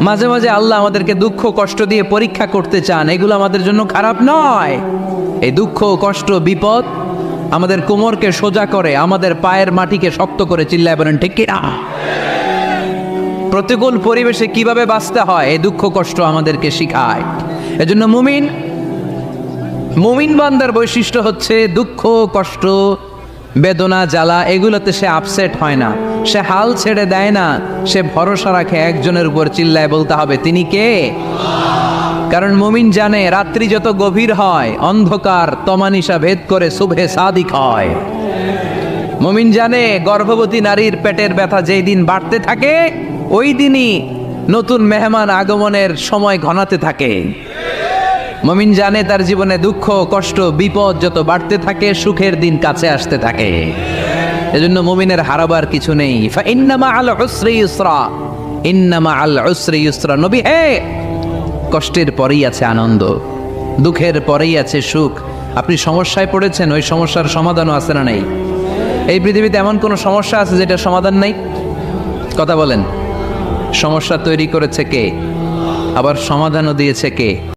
মাঝে মাঝে আল্লাহ আমাদেরকে দুঃখ কষ্ট দিয়ে পরীক্ষা করতে চান, এগুলো আমাদের জন্য খারাপ নয়। এই দুঃখ কষ্ট বিপদ আমাদের কোমরকে সোজা করে, আমাদের পায়ের মাটিকে শক্ত করে, চিল্লায় বলেন ঠিক কিনা? প্রতিকূল পরিবেশে কিভাবে বাঁচতে হয় এই দুঃখ কষ্ট আমাদেরকে শিখায়। এজন্য মুমিন বান্দার বৈশিষ্ট্য হচ্ছে দুঃখ কষ্ট বেদনা জ্বালা এগুলোতে সে আপসেট হয় না, সে হাল ছেড়ে দেয় না, সে ভরসা রাখে একজনের উপর, চিল্লায় বলতে হবে তিনি কে? কারণ মুমিন জানে রাত্রি যত গভীর হয় অন্ধকার তমানিসা ভেদ করে সুবহে সাদিক হয়। মুমিন জানে গর্ভবতী নারীর পেটের ব্যথা যেই দিন বাড়তে থাকে ওই দিনই নতুন মেহমান আগমনের সময় ঘনাতে থাকে। মুমিন জানে তার জীবনে দুঃখ কষ্ট বিপদ যত বাড়তে থাকে সুখের দিন কাছে আসতে থাকে। এজন্য মুমিনের হারাবার কিছু নেই। ফা ইন্না মাআল উসরি ইউসরা, ইন্না মাআল উসরি ইউসরা। নবী হে, কষ্টের পরেই আছে আনন্দ, দুঃখের পরেই আছে সুখ। আপনি সমস্যায় পড়েছেন, ওই সমস্যার সমাধানও আছে না নেই? এই পৃথিবীতে এমন কোনো সমস্যা আছে যেটার সমাধান নেই? কথা বলেন। সমস্যা তৈরি করেছে কে? আবার সমাধানও দিয়েছে কে?